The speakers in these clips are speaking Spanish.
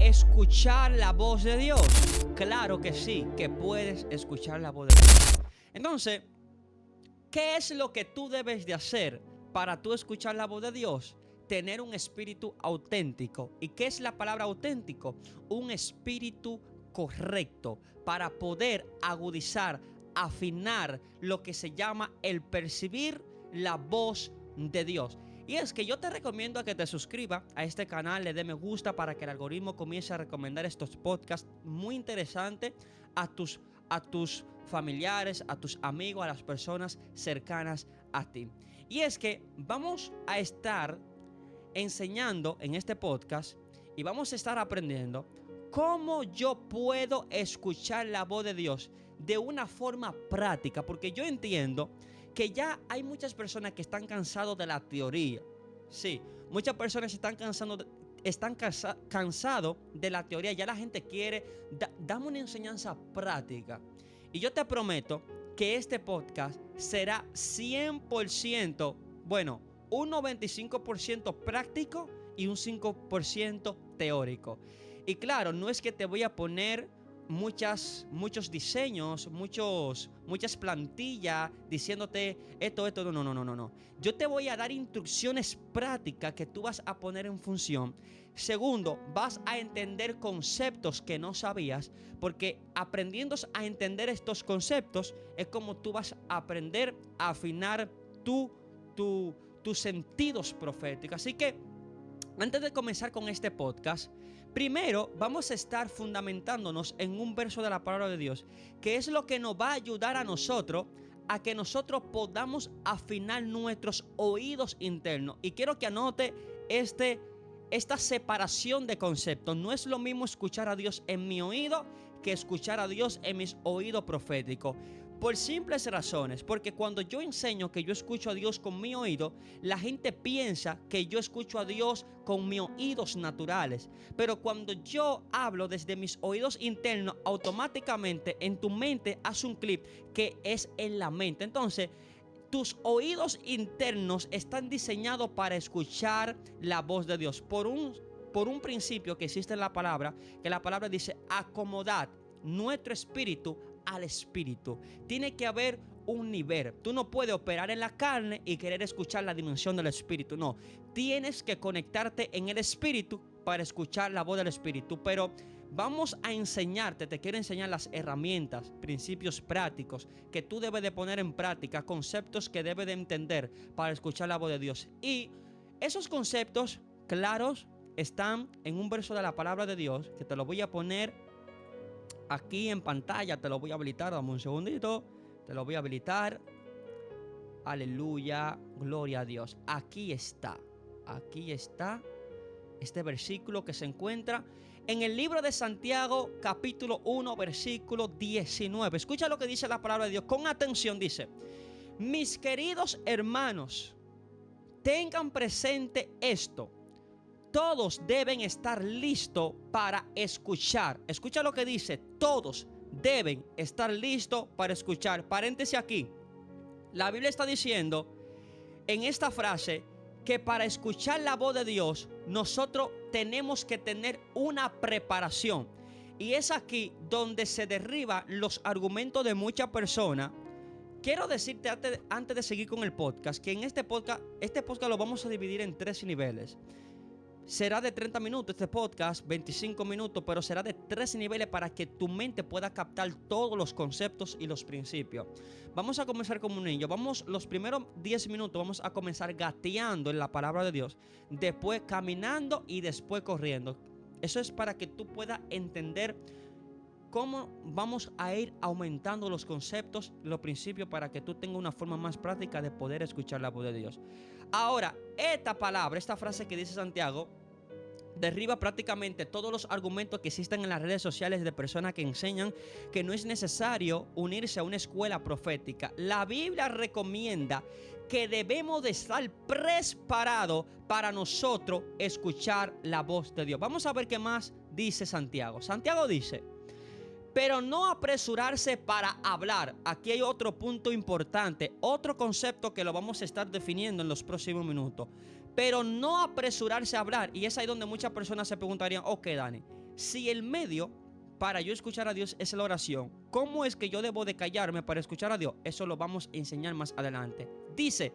escuchar la voz de Dios? Claro que sí, que puedes escuchar la voz de Dios. Entonces, ¿qué es lo que tú debes de hacer para tú escuchar la voz de Dios? Tener un espíritu auténtico. ¿Y qué es la palabra auténtico? Un espíritu correcto para poder agudizar, afinar lo que se llama el percibir la voz de Dios. Y es que yo te recomiendo a que te suscribas a este canal, le dé me gusta para que el algoritmo comience a recomendar estos podcasts muy interesantes a tus familiares, a tus amigos, a las personas cercanas a ti. Y es que vamos a estar enseñando en este podcast y vamos a estar aprendiendo cómo yo puedo escuchar la voz de Dios de una forma práctica, porque yo entiendo que ya hay muchas personas que están cansados de la teoría. Sí, muchas personas están cansados de la teoría. Ya la gente quiere, dame una enseñanza práctica. Y yo te prometo que este podcast será 100%, bueno, un 95% práctico y un 5% teórico. Y claro, no es que te voy a poner muchos diseños, muchas plantillas diciéndote esto, no. Yo te voy a dar instrucciones prácticas que tú vas a poner en función. Segundo, vas a entender conceptos que no sabías, porque aprendiendo a entender estos conceptos es como tú vas a aprender a afinar tus sentidos proféticos. Así que antes de comenzar con este podcast, primero vamos a estar fundamentándonos en un verso de la palabra de Dios, que es lo que nos va a ayudar a nosotros a que nosotros podamos afinar nuestros oídos internos. Y quiero que anote esta separación de conceptos. No es lo mismo escuchar a Dios en mi oído que escuchar a Dios en mis oídos proféticos. Por simples razones, porque cuando yo enseño que yo escucho a Dios con mi oído, la gente piensa que yo escucho a Dios con mis oídos naturales. Pero cuando yo hablo desde mis oídos internos, automáticamente en tu mente hace un clip que es en la mente. Entonces, tus oídos internos están diseñados para escuchar la voz de Dios. Por un principio que existe en la palabra, que la palabra dice: acomodad nuestro espíritu al espíritu. Tiene que haber un nivel. Tú no puedes operar en la carne y querer escuchar la dimensión del espíritu. No, tienes que conectarte en el espíritu para escuchar la voz del espíritu. Pero vamos a enseñarte, te quiero enseñar las herramientas, principios prácticos que tú debes de poner en práctica, conceptos que debes de entender para escuchar la voz de Dios. Y esos conceptos claros están en un verso de la palabra de Dios que te lo voy a poner aquí en pantalla. Te lo voy a habilitar, dame un segundito. Te lo voy a habilitar. Aleluya, gloria a Dios. Aquí está este versículo que se encuentra en el libro de Santiago, capítulo 1, versículo 19. Escucha lo que dice la palabra de Dios. Con atención dice: mis queridos hermanos, tengan presente esto. Todos deben estar listos para escuchar. Escucha lo que dice: todos deben estar listos para escuchar. Paréntesis aquí. La Biblia está diciendo en esta frase que para escuchar la voz de Dios nosotros tenemos que tener una preparación. Y es aquí donde se derriban los argumentos de muchas personas. Quiero decirte antes de seguir con el podcast, que en este podcast lo vamos a dividir en 3 niveles. Será de 30 minutos este podcast, 25 minutos, pero será de 3 niveles para que tu mente pueda captar todos los conceptos y los principios. Vamos a comenzar como un niño. Los primeros 10 minutos vamos a comenzar gateando en la palabra de Dios, después caminando y después corriendo. Eso es para que tú puedas entender cómo vamos a ir aumentando los conceptos, los principios, para que tú tengas una forma más práctica de poder escuchar la voz de Dios. Ahora, esta frase que dice Santiago, derriba prácticamente todos los argumentos que existen en las redes sociales de personas que enseñan que no es necesario unirse a una escuela profética. La Biblia recomienda que debemos de estar preparados para nosotros escuchar la voz de Dios. Vamos a ver qué más dice Santiago. Santiago dice: pero no apresurarse para hablar. Aquí hay otro punto importante, otro concepto que lo vamos a estar definiendo en los próximos minutos. Pero no apresurarse a hablar. Y es ahí donde muchas personas se preguntarían: ok, Dani, si el medio para yo escuchar a Dios es la oración, ¿cómo es que yo debo de callarme para escuchar a Dios? Eso lo vamos a enseñar más adelante. Dice,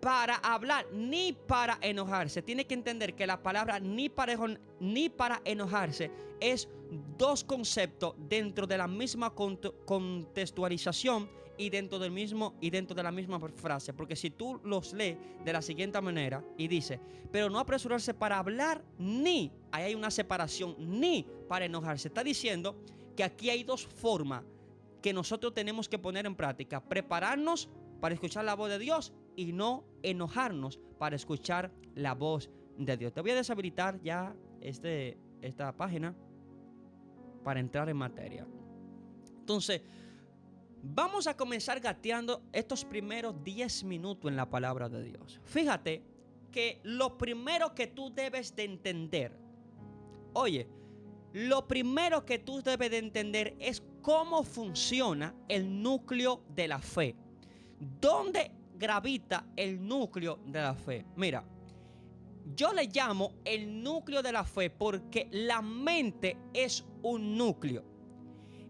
para hablar ni para enojarse. Tiene que entender que la palabra ni para enojarse es dos conceptos dentro de la misma contextualización y dentro de la misma frase. Porque si tú los lees de la siguiente manera y dice, pero no apresurarse para hablar ni, ahí hay una separación, ni para enojarse. Está diciendo que aquí hay dos formas que nosotros tenemos que poner en práctica. Prepararnos para escuchar la voz de Dios y no enojarnos para escuchar la voz de Dios. Te voy a deshabilitar ya esta página para entrar en materia. Entonces, vamos a comenzar gateando estos primeros 10 minutos en la palabra de Dios. Fíjate que lo primero que tú debes de entender, lo primero que tú debes de entender es cómo funciona el núcleo de la fe. ¿Dónde gravita el núcleo de la fe? Mira, yo le llamo el núcleo de la fe porque la mente es un núcleo.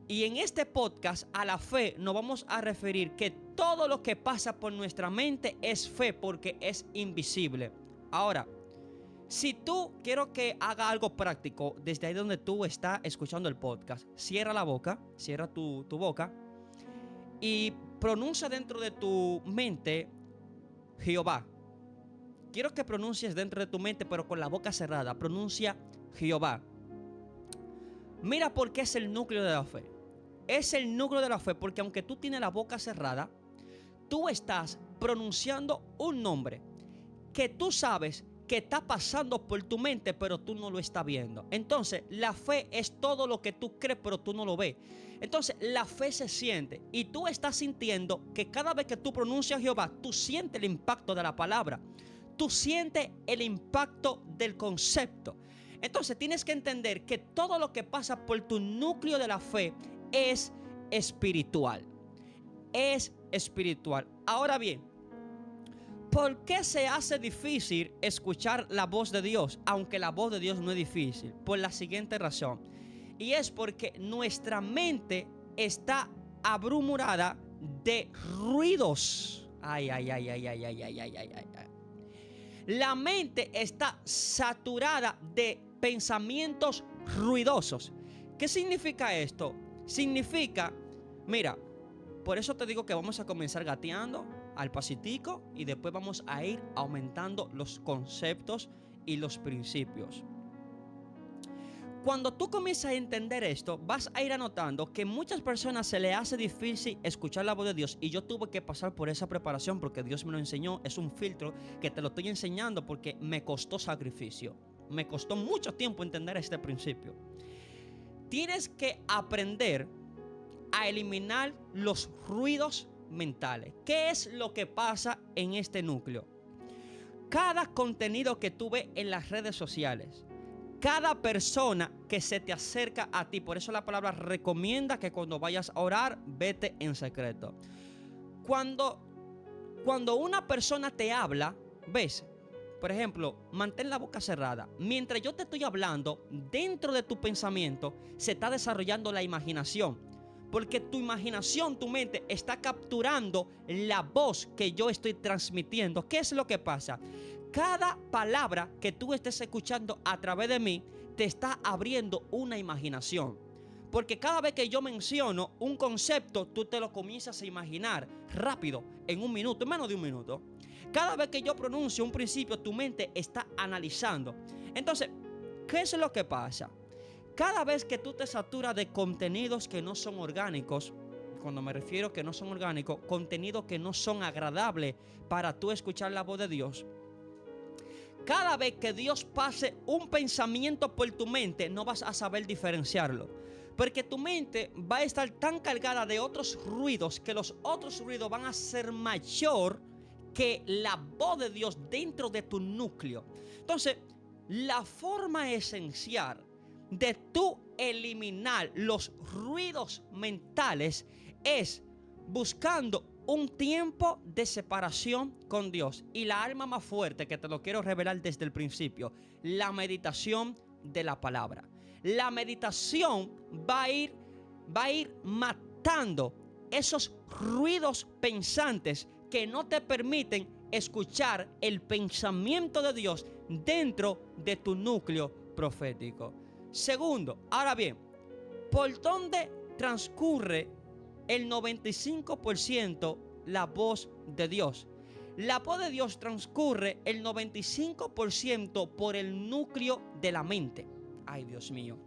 Y en este podcast a la fe nos vamos a referir que todo lo que pasa por nuestra mente es fe porque es invisible. Ahora, si tú quiero que haga algo práctico desde ahí donde tú estás escuchando el podcast, cierra la boca, cierra tu boca y pronuncia dentro de tu mente Jehová. Quiero que pronuncies dentro de tu mente, pero con la boca cerrada. Pronuncia Jehová. Mira por qué es el núcleo de la fe. Es el núcleo de la fe porque aunque tú tienes la boca cerrada, tú estás pronunciando un nombre que tú sabes que está pasando por tu mente, pero tú no lo estás viendo. Entonces, la fe es todo lo que tú crees, pero tú no lo ves. Entonces, la fe se siente y tú estás sintiendo que cada vez que tú pronuncias Jehová, tú sientes el impacto de la palabra. Tú sientes el impacto del concepto. Entonces, tienes que entender que todo lo que pasa por tu núcleo de la fe es espiritual. Es espiritual. Ahora bien, ¿por qué se hace difícil escuchar la voz de Dios? Aunque la voz de Dios no es difícil. Por la siguiente razón. Y es porque nuestra mente está abrumada de ruidos. Ay. La mente está saturada de pensamientos ruidosos. ¿Qué significa esto? Significa, mira, por eso te digo que vamos a comenzar gateando al pasitico y después vamos a ir aumentando los conceptos y los principios. Cuando tú comienzas a entender esto, vas a ir anotando que muchas personas se les hace difícil escuchar la voz de Dios. Y yo tuve que pasar por esa preparación porque Dios me lo enseñó. Es un filtro que te lo estoy enseñando porque me costó sacrificio. Me costó mucho tiempo entender este principio. Tienes que aprender a eliminar los ruidos mentales. ¿Qué es lo que pasa en este núcleo? Cada contenido que tú ves en las redes sociales, cada persona que se te acerca a ti, por eso la palabra recomienda que cuando vayas a orar, vete en secreto. Cuando una persona te habla, ves, por ejemplo, mantén la boca cerrada. Mientras yo te estoy hablando, dentro de tu pensamiento se está desarrollando la imaginación. Porque tu imaginación, tu mente está capturando la voz que yo estoy transmitiendo. ¿Qué es lo que pasa? Cada palabra que tú estés escuchando a través de mí te está abriendo una imaginación. Porque cada vez que yo menciono un concepto, tú te lo comienzas a imaginar rápido, en un minuto, en menos de un minuto. Cada vez que yo pronuncio un principio, tu mente está analizando. Entonces, ¿qué es lo que pasa? Cada vez que tú te saturas de contenidos que no son orgánicos, cuando me refiero a que no son orgánicos, contenidos que no son agradables para tú escuchar la voz de Dios, cada vez que Dios pase un pensamiento por tu mente, no vas a saber diferenciarlo. Porque tu mente va a estar tan cargada de otros ruidos que los otros ruidos van a ser mayor que la voz de Dios dentro de tu núcleo. Entonces, la forma esencial de tú eliminar los ruidos mentales es buscando un tiempo de separación con Dios. Y la arma más fuerte, que te lo quiero revelar desde el principio, la meditación de la palabra. la meditación va a ir matando esos ruidos pensantes que no te permiten escuchar el pensamiento de Dios dentro de tu núcleo profético. Segundo, ahora bien, ¿por dónde transcurre el 95% la voz de Dios? La voz de Dios transcurre el 95% por el núcleo de la mente. Ay, Dios mío.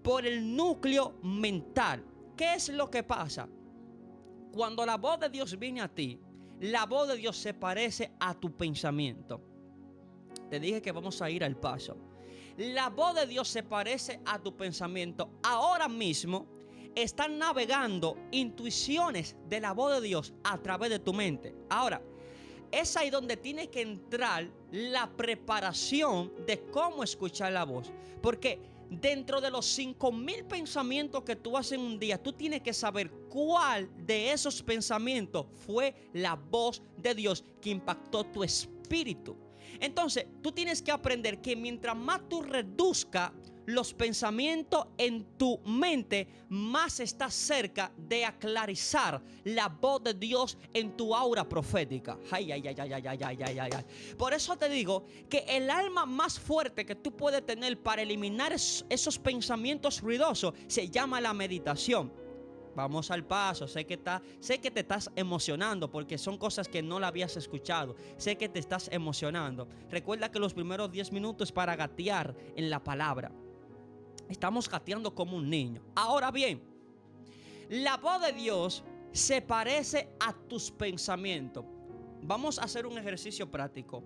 Por el núcleo mental. ¿Qué es lo que pasa? Cuando la voz de Dios viene a ti, la voz de Dios se parece a tu pensamiento. Te dije que vamos a ir al paso. La voz de Dios se parece a tu pensamiento. Ahora mismo están navegando intuiciones de la voz de Dios a través de tu mente. Ahora, es ahí donde tiene que entrar la preparación de cómo escuchar la voz. Porque dentro de los 5,000 pensamientos que tú haces en un día, tú tienes que saber cuál de esos pensamientos fue la voz de Dios que impactó tu espíritu. Entonces, tú tienes que aprender que mientras más tú reduzcas los pensamientos en tu mente, más estás cerca de aclarizar la voz de Dios en tu aura profética. Ay, ay, ay, ay, ay, ay, ay, ay, ay. Por eso te digo que el arma más fuerte que tú puedes tener para eliminar esos pensamientos ruidosos se llama la meditación. Vamos al paso. Sé que te estás emocionando porque son cosas que no la habías escuchado. Sé que te estás emocionando. Recuerda que los primeros 10 minutos para gatear en la palabra. Estamos gateando como un niño. Ahora bien, la voz de Dios se parece a tus pensamientos. Vamos a hacer un ejercicio práctico.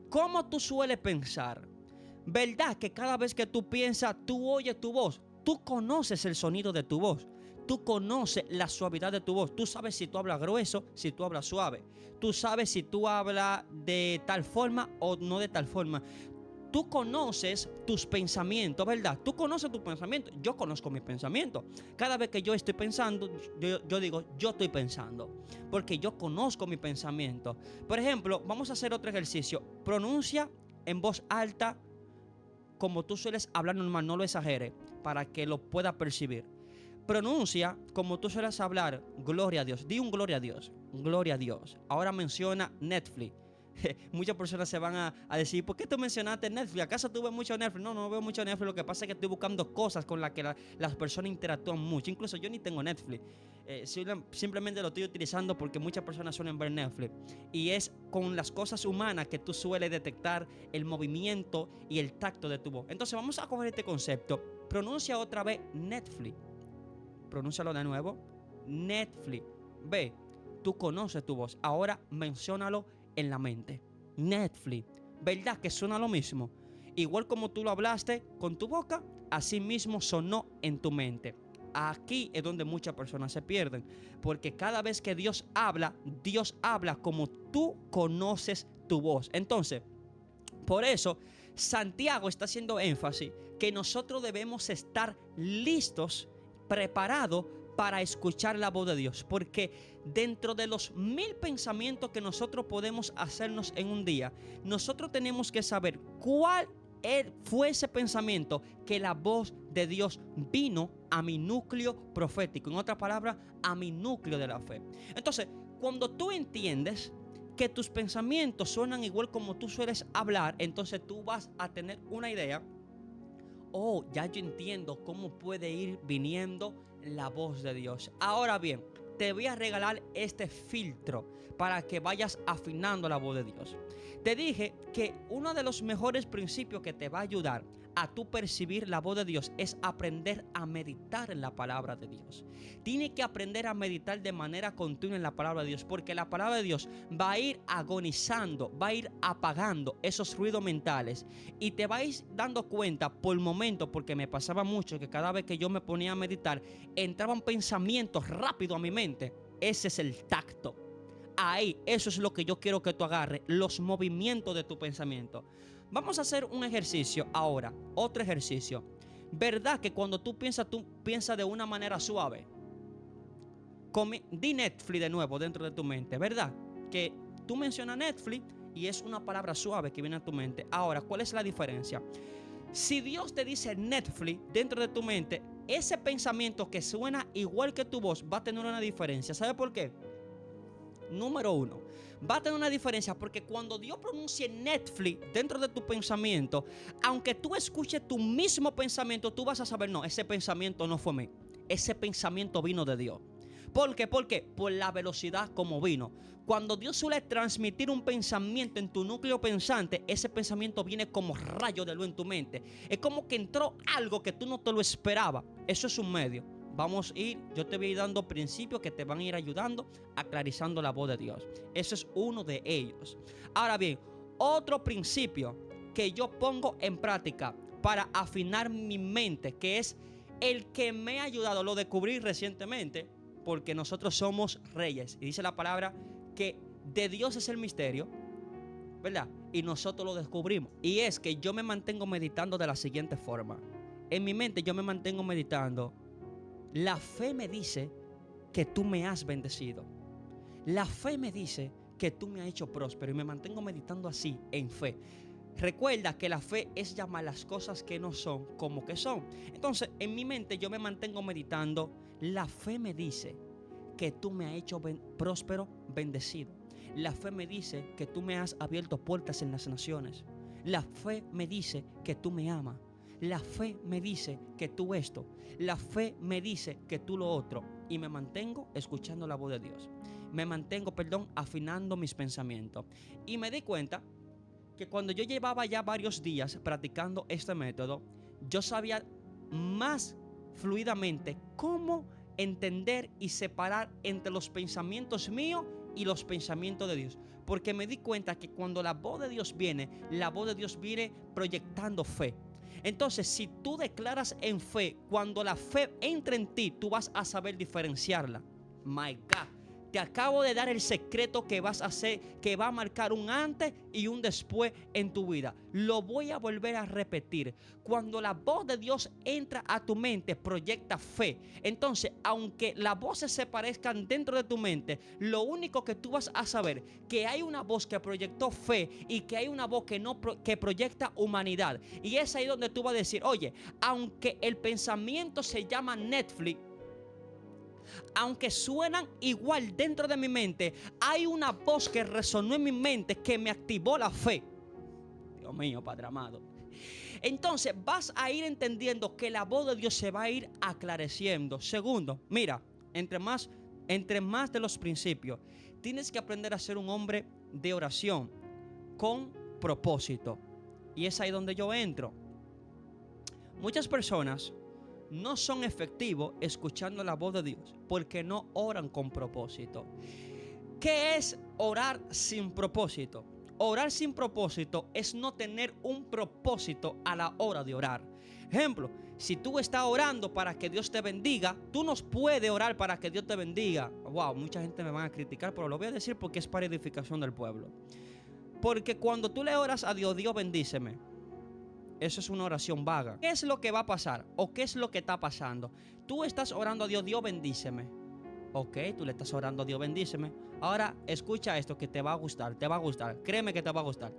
¿Cómo tú sueles pensar? ¿Verdad que cada vez que tú piensas, tú oyes tu voz? Tú conoces el sonido de tu voz. Tú conoces la suavidad de tu voz. Tú sabes si tú hablas grueso, si tú hablas suave. Tú sabes si tú hablas de tal forma o no de tal forma. Tú conoces tus pensamientos, ¿verdad? Tú conoces tus pensamientos. Yo conozco mis pensamientos. Cada vez que yo estoy pensando, yo digo, yo estoy pensando. Porque yo conozco mi pensamiento. Por ejemplo, vamos a hacer otro ejercicio. Pronuncia en voz alta como tú sueles hablar normal. No lo exageres para que lo puedas percibir. Pronuncia como tú sueles hablar, gloria a Dios. Di un gloria a Dios. Gloria a Dios. Ahora menciona Netflix. Muchas personas se van a decir, ¿por qué tú mencionaste Netflix? ¿Acaso tú ves mucho Netflix? No, no veo mucho Netflix. Lo que pasa es que estoy buscando cosas con las que las personas interactúan mucho. Incluso yo ni tengo Netflix. Simplemente lo estoy utilizando porque muchas personas suelen ver Netflix. Y es con las cosas humanas que tú sueles detectar el movimiento y el tacto de tu voz. Entonces vamos a coger este concepto. Pronuncia otra vez Netflix. Pronúncialo de nuevo. Netflix. Ve, tú conoces tu voz. Ahora menciónalo en la mente. Netflix. ¿Verdad que suena lo mismo? Igual como tú lo hablaste con tu boca, así mismo sonó en tu mente. Aquí es donde muchas personas se pierden, porque cada vez que Dios habla como tú conoces tu voz. Entonces, por eso Santiago está haciendo énfasis que nosotros debemos estar listos, preparados para escuchar la voz de Dios, porque dentro de los 1000 pensamientos que nosotros podemos hacernos en un día, nosotros tenemos que saber cuál fue ese pensamiento que la voz de Dios vino a mi núcleo profético, en otras palabras, a mi núcleo de la fe. Entonces, cuando tú entiendes que tus pensamientos suenan igual como tú sueles hablar, entonces tú vas a tener una idea. Oh, ya yo entiendo cómo puede ir viniendo la voz de Dios. Ahora bien, te voy a regalar este filtro para que vayas afinando la voz de Dios. Te dije que uno de los mejores principios que te va a ayudar a tú percibir la voz de Dios es aprender a meditar en la palabra de Dios. Tienes que aprender a meditar de manera continua en la palabra de Dios, porque la palabra de Dios va a ir agonizando, va a ir apagando esos ruidos mentales y te vais dando cuenta por momento, porque me pasaba mucho que cada vez que yo me ponía a meditar entraban pensamientos rápido a mi mente. Ese es el tacto. Ahí, eso es lo que yo quiero que tú agarres, los movimientos de tu pensamiento. Vamos a hacer un ejercicio ahora, otro ejercicio. ¿Verdad que cuando tú piensas de una manera suave? Di Netflix de nuevo dentro de tu mente, ¿verdad? Que tú mencionas Netflix y es una palabra suave que viene a tu mente. Ahora, ¿cuál es la diferencia? Si Dios te dice Netflix dentro de tu mente, ese pensamiento que suena igual que tu voz va a tener una diferencia. ¿Sabe por qué? Número uno, va a tener una diferencia porque cuando Dios pronuncie Netflix dentro de tu pensamiento, aunque tú escuches tu mismo pensamiento, tú vas a saber, no, ese pensamiento no fue mío. Ese pensamiento vino de Dios. ¿Por qué? ¿Por qué? Por la velocidad como vino. Cuando Dios suele transmitir un pensamiento en tu núcleo pensante, ese pensamiento viene como rayo de luz en tu mente. Es como que entró algo que tú no te lo esperabas. Eso es un medio. Vamos a ir, yo te voy a ir dando principios que te van a ir ayudando a clarizando la voz de Dios. Ese es uno de ellos. Ahora bien, otro principio que yo pongo en práctica para afinar mi mente, que es el que me ha ayudado, lo descubrí recientemente, porque nosotros somos reyes. Y dice la palabra que de Dios es el misterio, ¿verdad? Y nosotros lo descubrimos. Y es que yo me mantengo meditando de la siguiente forma. En mi mente yo me mantengo meditando. La fe me dice que tú me has bendecido. La fe me dice que tú me has hecho próspero. Y me mantengo meditando así, en fe. Recuerda que la fe es llamar las cosas que no son como que son. Entonces, en mi mente yo me mantengo meditando. La fe me dice que tú me has hecho próspero, bendecido. La fe me dice que tú me has abierto puertas en las naciones. La fe me dice que tú me amas. La fe me dice que tú esto. La fe me dice que tú lo otro. Y me mantengo escuchando la voz de Dios. Me mantengo, afinando mis pensamientos. Y me di cuenta que cuando yo llevaba ya varios días practicando este método, yo sabía más fluidamente cómo entender y separar entre los pensamientos míos y los pensamientos de Dios. Porque me di cuenta que cuando la voz de Dios viene, la voz de Dios viene proyectando fe. Entonces, si tú declaras en fe, cuando la fe entra en ti, tú vas a saber diferenciarla. My God. Te acabo de dar el secreto que vas a hacer, que va a marcar un antes y un después en tu vida. Lo voy a volver a repetir. Cuando la voz de Dios entra a tu mente, proyecta fe. Entonces, aunque las voces se parezcan dentro de tu mente, lo único que tú vas a saber que hay una voz que proyectó fe y que hay una voz que proyecta humanidad. Y es ahí donde tú vas a decir, oye, aunque el pensamiento se llama Netflix, aunque suenan igual dentro de mi mente, hay una voz que resonó en mi mente que me activó la fe. Dios mío, Padre amado. Entonces vas a ir entendiendo que la voz de Dios se va a ir aclareciendo. Segundo, mira, entre más de los principios, tienes que aprender a ser un hombre de oración con propósito. Y es ahí donde yo entro. Muchas personas no son efectivos escuchando la voz de Dios porque no oran con propósito. ¿Qué es orar sin propósito? Orar sin propósito es no tener un propósito a la hora de orar. Ejemplo, si tú estás orando para que Dios te bendiga, tú no puedes orar para que Dios te bendiga. Wow, mucha gente me va a criticar, pero lo voy a decir porque es para edificación del pueblo. Porque cuando tú le oras a Dios, Dios bendíceme, eso es una oración vaga. ¿Qué es lo que va a pasar? ¿O qué es lo que está pasando? Tú estás orando a Dios, Dios bendíceme. Ok, tú le estás orando a Dios, bendíceme. Ahora escucha esto que te va a gustar, créeme que te va a gustar.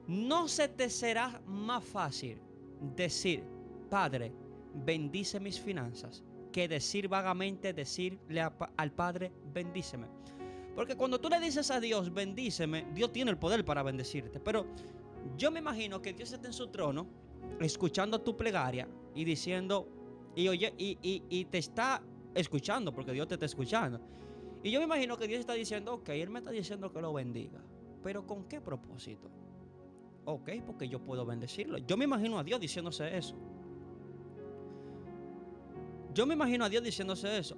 No se te será más fácil decir, Padre, bendice mis finanzas, que decir vagamente, decirle al Padre, bendíceme. Porque cuando tú le dices a Dios, bendíceme, Dios tiene el poder para bendecirte. Pero yo me imagino que Dios está en su trono, escuchando tu plegaria y diciendo, y te está escuchando, porque Dios te está escuchando. Y yo me imagino que Dios está diciendo, ok, Él me está diciendo que lo bendiga, pero ¿con qué propósito? Ok, porque yo puedo bendecirlo. Yo me imagino a Dios diciéndose eso.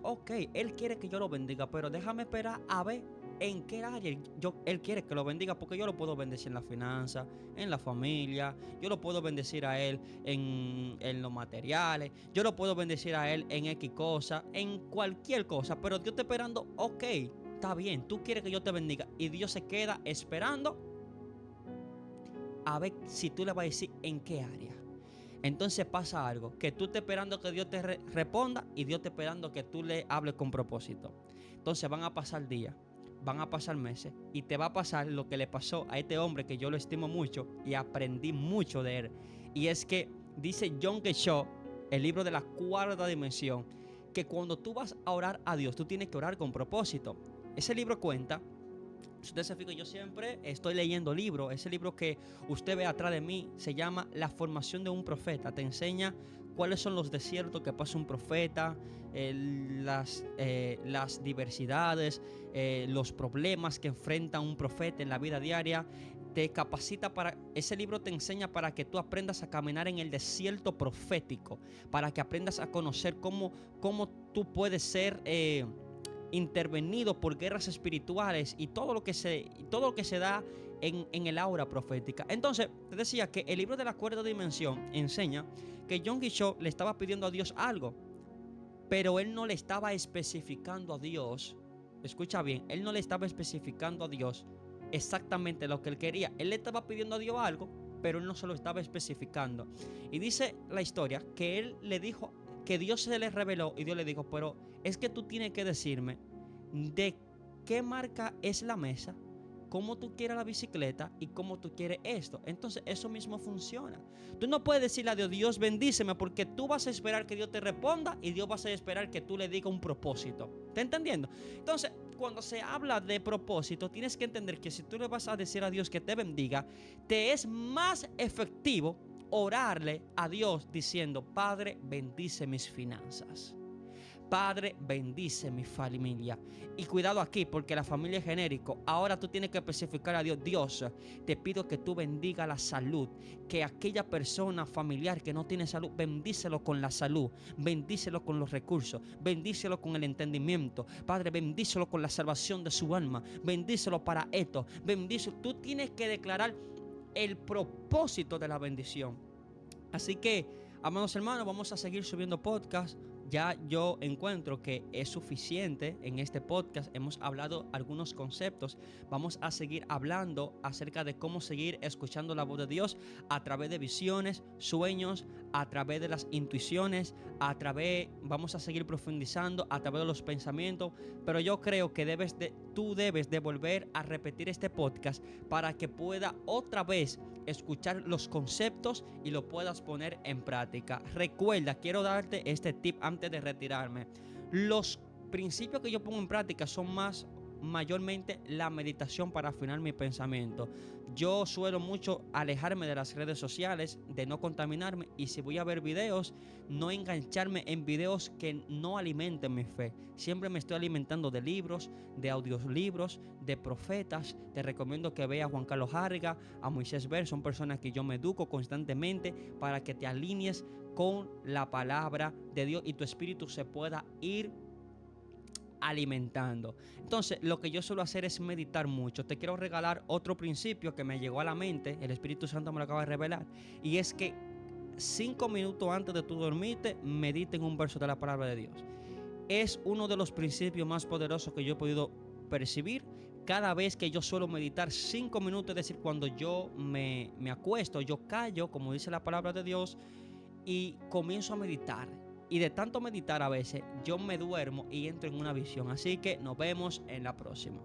Ok, Él quiere que yo lo bendiga, pero déjame esperar a ver en qué área Él quiere que lo bendiga, porque yo lo puedo bendecir en la finanza, en la familia, yo lo puedo bendecir a Él en los materiales, yo lo puedo bendecir a Él en X cosa, en cualquier cosa, pero Dios está esperando, ok, está bien, tú quieres que yo te bendiga, y Dios se queda esperando a ver si tú le vas a decir en qué área. Entonces pasa algo, que tú estás esperando que Dios te responda y Dios está esperando que tú le hables con propósito. Entonces van a pasar días, van a pasar meses y te va a pasar lo que le pasó a este hombre que yo lo estimo mucho y aprendí mucho de él. Y es que dice John Shaw, el libro de la cuarta dimensión, que cuando tú vas a orar a Dios, tú tienes que orar con propósito. Ese libro cuenta, si usted se fija, yo siempre estoy leyendo libros. Ese libro que usted ve atrás de mí se llama La formación de un profeta. Te enseña cuáles son los desiertos que pasa un profeta, las diversidades, los problemas que enfrenta un profeta en la vida diaria. Te capacita ese libro te enseña para que tú aprendas a caminar en el desierto profético, para que aprendas a conocer cómo tú puedes ser intervenido por guerras espirituales y todo lo que se da en el aura profética. Entonces, te decía que el libro de la cuarta dimensión enseña que John Shaw le estaba pidiendo a Dios algo, pero él no le estaba especificando a Dios. Escucha bien, él no le estaba especificando a Dios exactamente lo que él quería. Él le estaba pidiendo a Dios algo, pero él no se lo estaba especificando. Y dice la historia que él le dijo, que Dios se le reveló y Dios le dijo, pero es que tú tienes que decirme de qué marca es la mesa, cómo tú quieres la bicicleta y cómo tú quieres esto. Entonces eso mismo funciona. Tú no puedes decirle a Dios, Dios bendíceme, porque tú vas a esperar que Dios te responda y Dios va a esperar que tú le digas un propósito. ¿Estás entendiendo? Entonces, cuando se habla de propósito, tienes que entender que si tú le vas a decir a Dios que te bendiga, te es más efectivo orarle a Dios diciendo, Padre, bendice mis finanzas. Padre, bendice mi familia. Y cuidado aquí, porque la familia es genérico. Ahora tú tienes que especificar a Dios. Dios, te pido que tú bendiga la salud. Que aquella persona familiar que no tiene salud, bendícelo con la salud. Bendícelo con los recursos. Bendícelo con el entendimiento. Padre, bendícelo con la salvación de su alma. Bendícelo para esto. Bendícelo. Tú tienes que declarar el propósito de la bendición. Así que, amados hermanos, vamos a seguir subiendo podcast. Ya yo encuentro que es suficiente en este podcast. Hemos hablado algunos conceptos. Vamos a seguir hablando acerca de cómo seguir escuchando la voz de Dios a través de visiones, sueños, a través de las intuiciones, vamos a seguir profundizando a través de los pensamientos. Pero yo creo que tú debes de volver a repetir este podcast para que pueda otra vez escuchar los conceptos y lo puedas poner en práctica. Recuerda, quiero darte este tip antes de retirarme. Los principios que yo pongo en práctica son mayormente la meditación para afinar mi pensamiento. Yo suelo mucho alejarme de las redes sociales, de no contaminarme, y si voy a ver videos, no engancharme en videos que no alimenten mi fe. Siempre me estoy alimentando de libros, de audiolibros, de profetas. Te recomiendo que veas a Juan Carlos Harga, a Moisés Ver, son personas que yo me educo constantemente para que te alinees con la palabra de Dios y tu espíritu se pueda ir alimentando. Entonces, lo que yo suelo hacer es meditar mucho. Te quiero regalar otro principio que me llegó a la mente, el Espíritu Santo me lo acaba de revelar, y es que 5 minutos antes de tu dormirte, medita en un verso de la palabra de Dios. Es uno de los principios más poderosos que yo he podido percibir. Cada vez que yo suelo meditar 5 minutos, es decir, cuando yo me acuesto, yo callo, como dice la palabra de Dios, y comienzo a meditar. Y de tanto meditar a veces, yo me duermo y entro en una visión. Así que nos vemos en la próxima.